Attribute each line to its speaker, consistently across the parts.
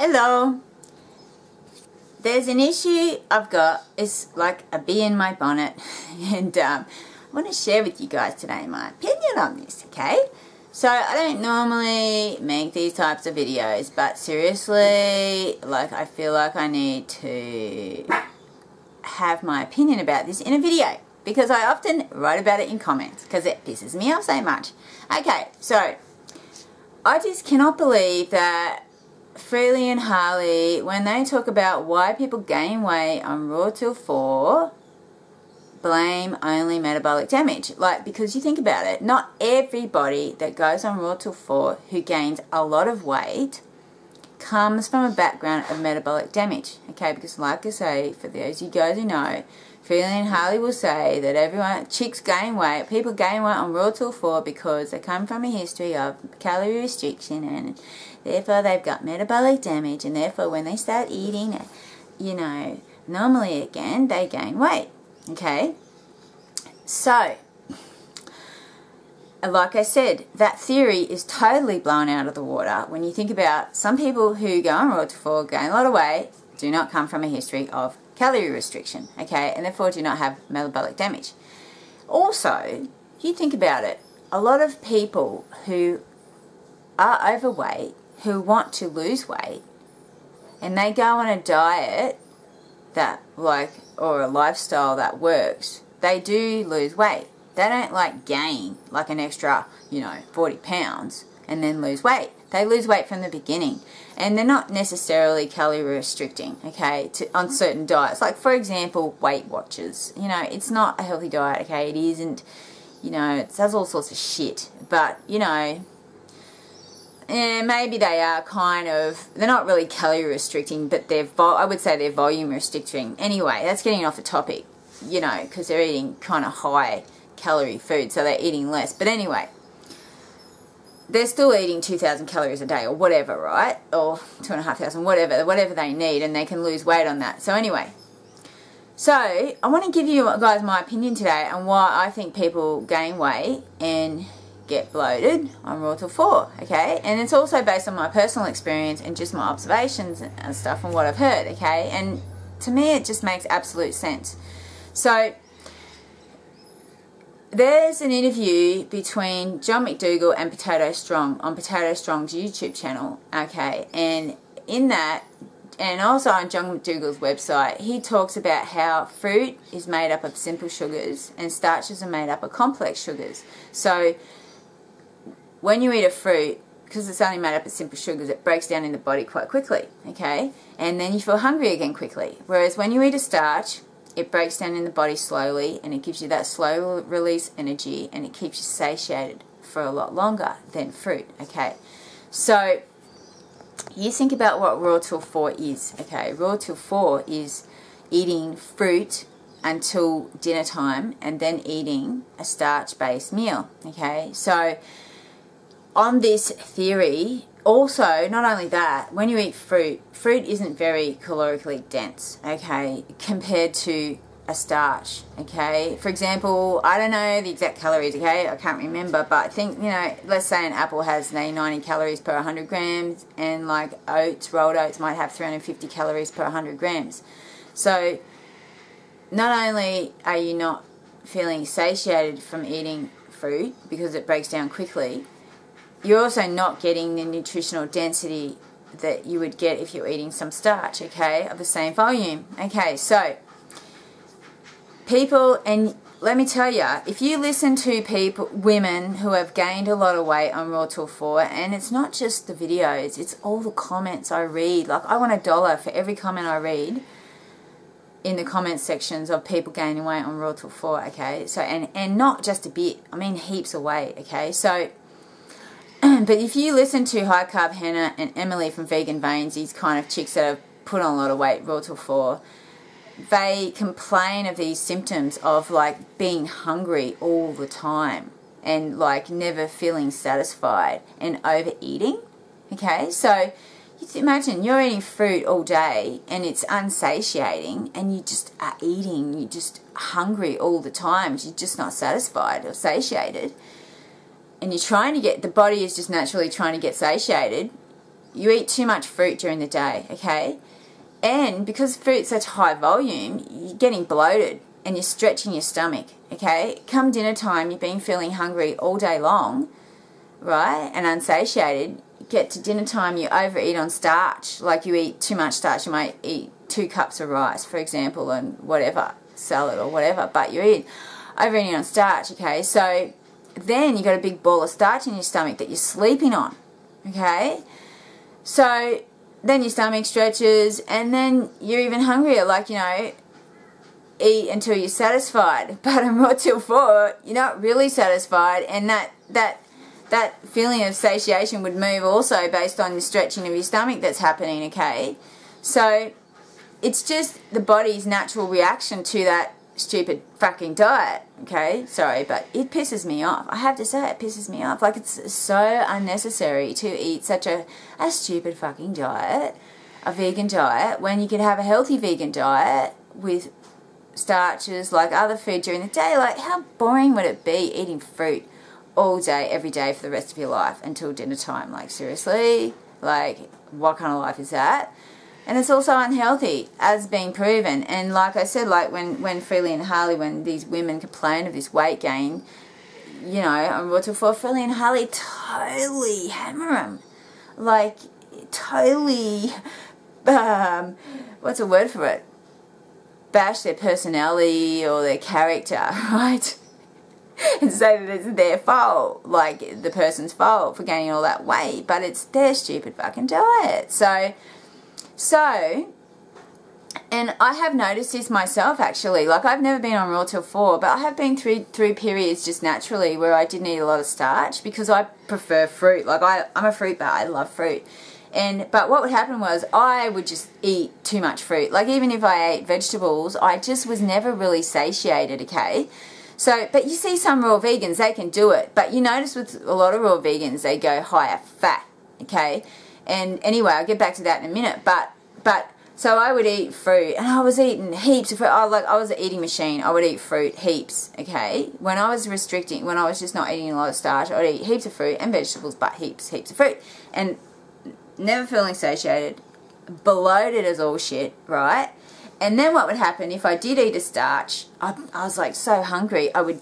Speaker 1: Hello. There's an issue I've got. It's like a bee in my bonnet. And I want to share with you guys today my opinion on this, okay? So I don't normally make these types of videos, but seriously, like, I feel like I need to have my opinion about this in a video, because I often write about it in comments because it pisses me off so much. Okay, so I just cannot believe that Freelee and Harley, when they talk about why people gain weight on Raw Till 4, blame only metabolic damage. Like, because you think about it, not everybody that goes on Raw Till 4 who gains a lot of weight comes from a background of metabolic damage. Okay, because like I say, for those of you guys who know, Freelee and Harley will say that chicks gain weight, people gain weight on Raw Till 4 because they come from a history of calorie restriction, and therefore they've got metabolic damage, and therefore when they start eating, you know, normally again, they gain weight. Okay? So, like I said, that theory is totally blown out of the water when you think about some people who go on Raw Till 4, gain a lot of weight, do not come from a history of calorie restriction, okay, and therefore do not have metabolic damage. Also, you think about it, a lot of people who are overweight, who want to lose weight, and they go on a diet that, like, or a lifestyle that works, they do lose weight. They don't, like, gain, like, an extra, 40 pounds and then lose weight. They lose weight from the beginning. And they're not necessarily calorie restricting, okay, on certain diets. Like, for example, Weight Watchers. It's not a healthy diet, okay? It isn't, it does all sorts of shit. But, maybe they are they're not really calorie restricting, but I would say they're volume restricting. Anyway, that's getting off the topic, because they're eating kind of high calorie food, so they're eating less. But anyway, they're still eating 2,000 calories a day or whatever, right? Or 2,500, whatever they need, and they can lose weight on that. So anyway, so I want to give you guys my opinion today on why I think people gain weight and get bloated on Raw Till 4, okay? And it's also based on my personal experience and just my observations and stuff and what I've heard, okay? And to me, it just makes absolute sense. So there's an interview between John McDougall and Potato Strong on Potato Strong's YouTube channel, okay? And in that, and also on John McDougall's website, he talks about how fruit is made up of simple sugars and starches are made up of complex sugars. So when you eat a fruit, because it's only made up of simple sugars, it breaks down in the body quite quickly, okay? And then you feel hungry again quickly. Whereas when you eat a starch, it breaks down in the body slowly, and it gives you that slow release energy, and it keeps you satiated for a lot longer than fruit, okay? So you think about what Raw Till 4 is, okay? Raw Till 4 is eating fruit until dinner time and then eating a starch-based meal, okay? So on this theory, also, not only that, when you eat fruit isn't very calorically dense, okay, compared to a starch, okay? For example, I don't know the exact calories, okay? I can't remember, but I think, let's say an apple has 90 calories per 100 grams, and like rolled oats might have 350 calories per 100 grams. So not only are you not feeling satiated from eating fruit because it breaks down quickly, you're also not getting the nutritional density that you would get if you're eating some starch, okay, of the same volume. Okay, so people, and let me tell you, if you listen to women who have gained a lot of weight on Raw Till 4, and it's not just the videos, it's all the comments I read. Like, I want $1 for every comment I read in the comment sections of people gaining weight on Raw Till 4, okay? So, and not just a bit, I mean heaps of weight, okay? So, but if you listen to High Carb Hannah and Emily from Vegan Veins, these kind of chicks that have put on a lot of weight, Raw Till 4, they complain of these symptoms of, like, being hungry all the time and, like, never feeling satisfied and overeating, okay? So you imagine you're eating fruit all day and it's unsatiating, and you just are eating, you're just hungry all the time, you're just not satisfied or satiated. And you're trying to the body is just naturally trying to get satiated, you eat too much fruit during the day, okay? And because fruit's such high volume, you're getting bloated and you're stretching your stomach, okay? Come dinner time, you've been feeling hungry all day long, right, and unsatiated. Get to dinner time, you overeat on starch. Like, you eat too much starch. You might eat 2 cups of rice, for example, and whatever, salad or whatever, but you're overeating on starch, okay? So then you got a big ball of starch in your stomach that you're sleeping on, okay? So then your stomach stretches, and then you're even hungrier. Like, you know, eat until you're satisfied. But on Raw Till 4, you're not really satisfied, and that feeling of satiation would move also based on the stretching of your stomach that's happening, okay? So it's just the body's natural reaction to that stupid fucking diet, okay? Sorry, but it pisses me off. I have to say, it pisses me off. Like, it's so unnecessary to eat such a stupid fucking diet, a vegan diet, when you could have a healthy vegan diet with starches, like other food during the day. Like, how boring would it be eating fruit all day, every day for the rest of your life until dinner time? Like, seriously? Like, what kind of life is that? And it's also unhealthy, as being proven. And like I said, like when Freelee and Harley, when these women complain of this weight gain, you know, on Raw Till 4, Freelee and Harley totally hammer them. Like, totally, what's a word for it? Bash their personality or their character, right? And say that it's their fault, like the person's fault for gaining all that weight, but it's their stupid fucking diet. So, and I have noticed this myself, actually. Like, I've never been on Raw Till 4, but I have been through periods just naturally where I didn't eat a lot of starch because I prefer fruit. Like, I'm a fruit bar. I love fruit. But what would happen was I would just eat too much fruit. Like, even if I ate vegetables, I just was never really satiated, okay? So, but you see some raw vegans, they can do it. But you notice with a lot of raw vegans, they go higher fat, okay? And anyway, I'll get back to that in a minute. But so I would eat fruit, and I was eating heaps of fruit. I was an eating machine. I would eat fruit heaps, okay? When I was restricting, when I was just not eating a lot of starch, I would eat heaps of fruit and vegetables, but heaps of fruit. And never feeling satiated, bloated as all shit, right? And then what would happen if I did eat a starch, I was like so hungry, I would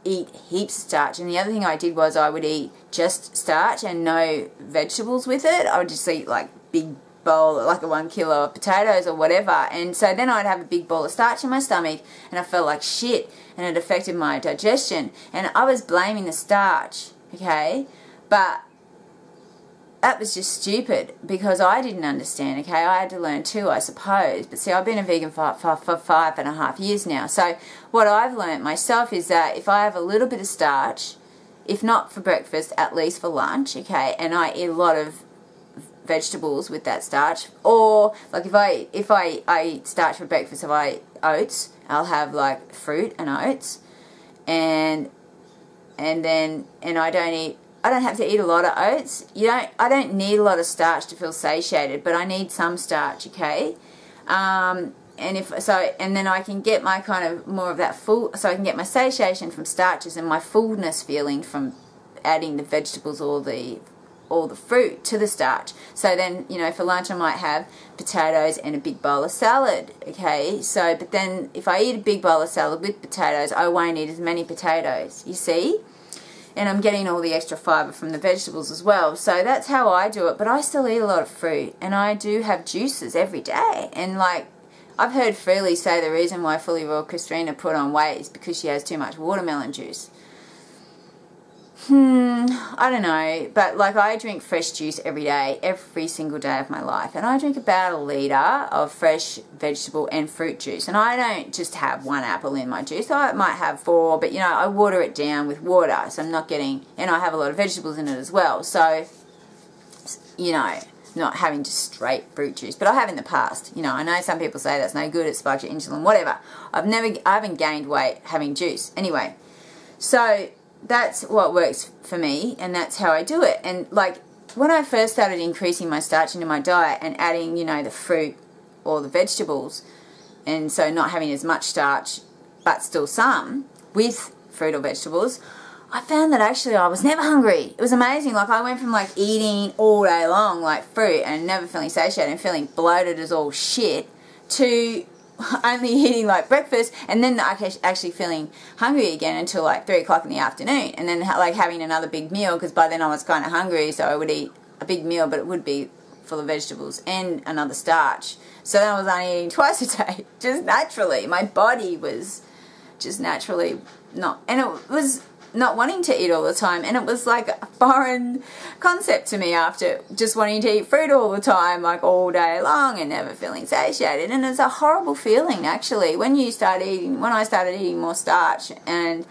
Speaker 1: eat heaps of starch. And the other thing I did was I would eat just starch and no vegetables with it. I would just eat like big bowl, like a 1 kilo of potatoes or whatever. And so then I'd have a big ball of starch in my stomach and I felt like shit and it affected my digestion. And I was blaming the starch, okay? But that was just stupid because I didn't understand, okay? I had to learn too, I suppose. But see, I've been a vegan for 5.5 years now. So what I've learned myself is that if I have a little bit of starch, if not for breakfast, at least for lunch, okay, and I eat a lot of vegetables with that starch, or like if I eat starch for breakfast, if I eat oats, I'll have like fruit and oats, and I don't have to eat a lot of oats. I don't need a lot of starch to feel satiated, but I need some starch, okay? And then I can get my kind of more of that so I can get my satiation from starches and my fullness feeling from adding the vegetables or the fruit to the starch. So then, you know, for lunch I might have potatoes and a big bowl of salad, okay? So, but then if I eat a big bowl of salad with potatoes, I won't eat as many potatoes, you see? And I'm getting all the extra fibre from the vegetables as well. So that's how I do it. But I still eat a lot of fruit. And I do have juices every day. And like, I've heard Freelee say the reason why Fully Raw Christina put on weight is because she has too much watermelon juice. I don't know. But like, I drink fresh juice every day, every single day of my life. And I drink about 1 litre of fresh vegetable and fruit juice. And I don't just have 1 apple in my juice. I might have 4, but you know, I water it down with water. So I'm not getting, and I have a lot of vegetables in it as well. So, you know, not having just straight fruit juice. But I have in the past. You know, I know some people say that's no good, it spikes your insulin, whatever. I haven't gained weight having juice. Anyway, so that's what works for me, and that's how I do it. And like, when I first started increasing my starch into my diet and adding, you know, the fruit or the vegetables, and so not having as much starch but still some with fruit or vegetables, I found that actually I was never hungry. It was amazing. Like, I went from like eating all day long, like fruit, and never feeling satiated and feeling bloated as all shit, to only eating like breakfast and then actually feeling hungry again until like 3 o'clock in the afternoon, and then like having another big meal, because by then I was kind of hungry, so I would eat a big meal, but it would be full of vegetables and another starch. So then I was only eating twice a day, just naturally. My body was just naturally not, and it was not wanting to eat all the time, and it was like a foreign concept to me after just wanting to eat fruit all the time, like all day long, and never feeling satiated. And it's a horrible feeling actually when I started eating more starch and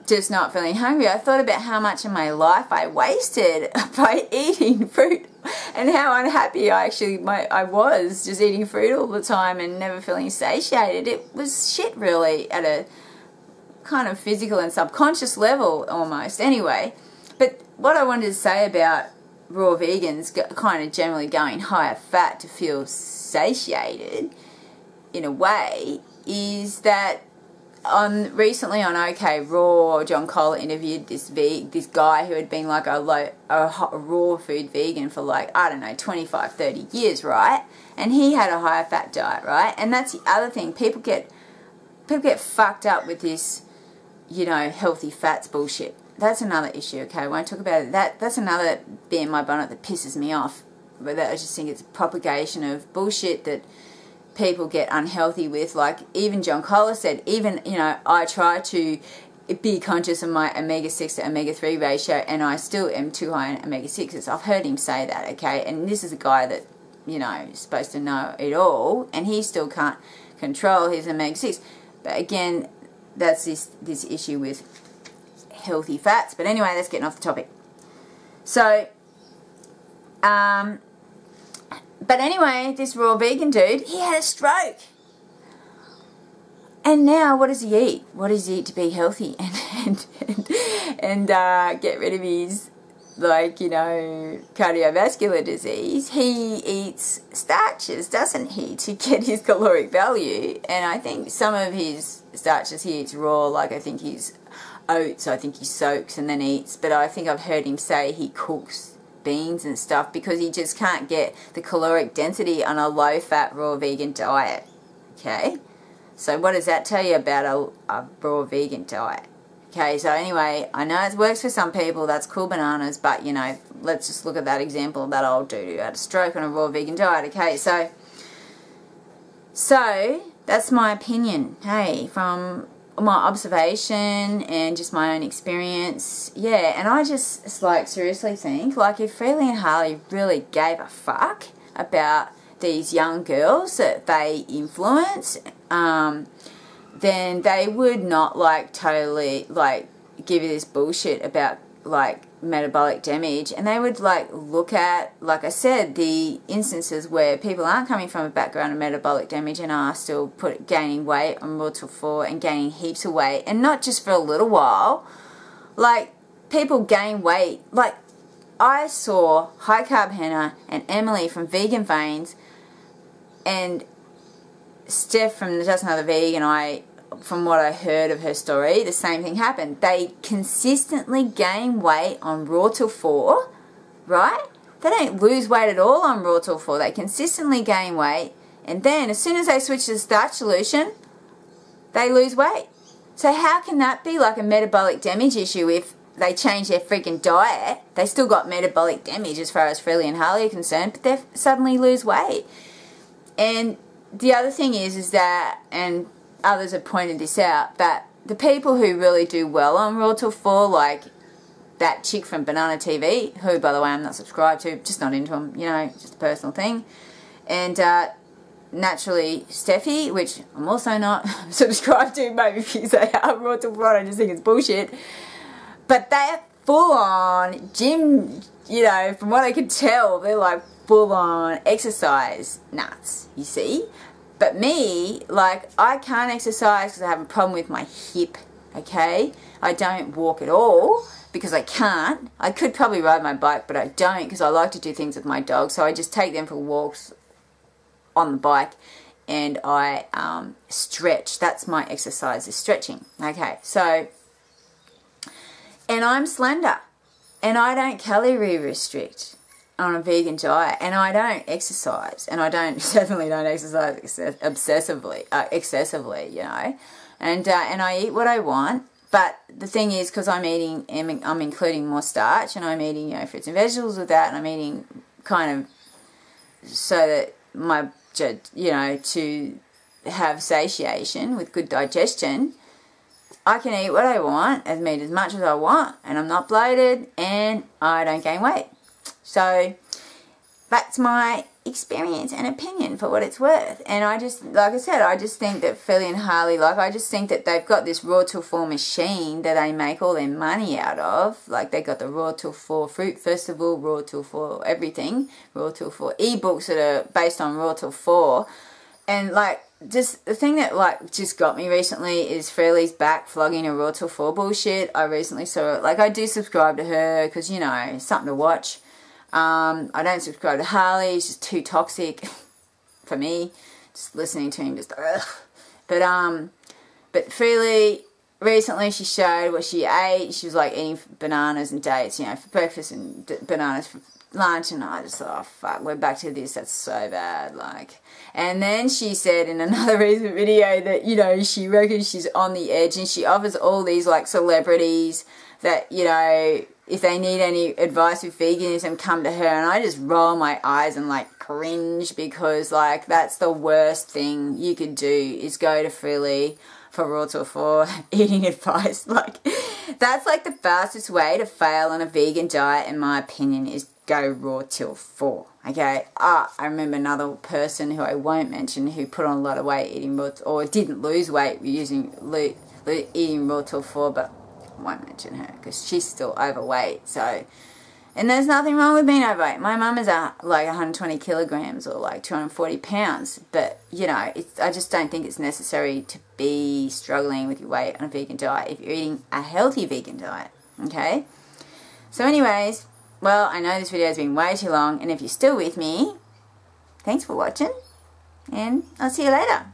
Speaker 1: just not feeling hungry. I thought about how much of my life I wasted by eating fruit, and how unhappy I was just eating fruit all the time and never feeling satiated. It was shit, really, at a kind of physical and subconscious level almost. Anyway, but what I wanted to say about raw vegans kind of generally going higher fat to feel satiated in a way is that recently on OK Raw, John Kohler interviewed this guy who had been like a raw food vegan for like, I don't know, 25, 30 years, right? And he had a higher fat diet, right? And that's the other thing. People get fucked up with this, you know, healthy fats bullshit. That's another issue, okay? I won't talk about it. That's another bee in my bonnet that pisses me off. But I just think it's a propagation of bullshit that people get unhealthy with. Like, even John Kohler said, even, you know, I try to be conscious of my omega-6 to omega-3 ratio, and I still am too high in omega-6s. I've heard him say that, okay? And this is a guy that, you know, is supposed to know it all, and he still can't control his omega-6. But again, that's this issue with healthy fats. But anyway, that's getting off the topic. So, but anyway, this raw vegan dude, he had a stroke. And now, what does he eat? What does he eat to be healthy and get rid of his, like, you know, cardiovascular disease? He eats starches, doesn't he, to get his caloric value? And I think some of his starches he eats raw, like I think his oats, I think he soaks and then eats. But I think I've heard him say he cooks beans and stuff because he just can't get the caloric density on a low-fat raw vegan diet, okay? So what does that tell you about a raw vegan diet? Okay, so anyway, I know it works for some people, that's cool bananas, but, you know, let's just look at that example of that old dude who had a stroke on a raw vegan diet, okay? So that's my opinion, hey, from my observation and just my own experience, yeah. And I just, like, seriously think, like, if Freelee and Harley really gave a fuck about these young girls that they influence, then they would not, like, totally, like, give you this bullshit about, like, metabolic damage, and they would, like, look at, like I said, the instances where people aren't coming from a background of metabolic damage and are still gaining weight on Raw Till 4 and gaining heaps of weight, and not just for a little while. Like, people gain weight. Like, I saw High Carb Hannah and Emily from Vegan Veins and Steph from Just Another Vegan, from what I heard of her story, the same thing happened. They consistently gain weight on Raw Till 4, right? They don't lose weight at all on Raw Till 4. They consistently gain weight, and then as soon as they switch to the starch solution, they lose weight. So how can that be like a metabolic damage issue if they change their freaking diet? They still got metabolic damage as far as Freelee and Harley are concerned, but they suddenly lose weight. And the other thing is that, and others have pointed this out, that the people who really do well on Raw Till 4, like that chick from Banana TV, who, by the way, I'm not subscribed to, just not into them, you know, just a personal thing, and naturally Steffi, which I'm also not subscribed to, maybe because they are Raw Till 4, I just think it's bullshit, but they're full-on gym, you know, from what I could tell, they're like full-on exercise nuts, you see. But me, like, I can't exercise because I have a problem with my hip, okay? I don't walk at all because I can't. I could probably ride my bike, but I don't because I like to do things with my dog. So I just take them for walks on the bike and I stretch. That's my exercise, is stretching. Okay, so And I'm slender. And I don't calorie restrict on a vegan diet. And I don't exercise. And I definitely don't exercise excessively, you know. And I eat what I want. But the thing is, because I'm including more starch, and I'm eating, you know, fruits and vegetables with that, and I'm eating kind of so that my, you know, to have satiation with good digestion, I can eat what I want, eat as much as I want, and I'm not bloated, and I don't gain weight. So that's my experience and opinion for what it's worth. And I just, like I said, I just think that Philly and Harley, like, I just think that they've got this Raw Till 4 machine that they make all their money out of. Like, they got the Raw Till 4 Fruit Festival, Raw Till 4 everything, Raw Till 4 ebooks that are based on Raw Till 4. And, like, just the thing that, like, just got me recently is Freely's back flogging a Raw Till 4 bullshit. I recently saw it. Like, I do subscribe to her because, you know, something to watch. I don't subscribe to Harley. He's just too toxic for me. Just listening to him, just ugh. But Freely, recently she showed what she ate. She was like eating bananas and dates, you know, for breakfast, and bananas for lunch. And I just thought, oh fuck, we're back to this. That's so bad. Like, and then she said in another recent video that, you know, she reckons she's on the edge, and she offers all these like celebrities that, you know, if they need any advice with veganism, come to her. And I just roll my eyes and like cringe, because like that's the worst thing you could do, is go to Freely for Raw Till 4 eating advice. Like, that's like the fastest way to fail on a vegan diet, in my opinion, is go Raw Till 4. Okay, I remember another person who I won't mention who put on a lot of weight eating raw, or didn't lose weight eating Raw Till 4, but I won't mention her because she's still overweight. So, and there's nothing wrong with being overweight. My mum is like 120 kilograms or like 240 pounds, but you know, I just don't think it's necessary to be struggling with your weight on a vegan diet if you're eating a healthy vegan diet. Okay, so anyways, well, I know this video has been way too long, and if you're still with me, thanks for watching, and I'll see you later.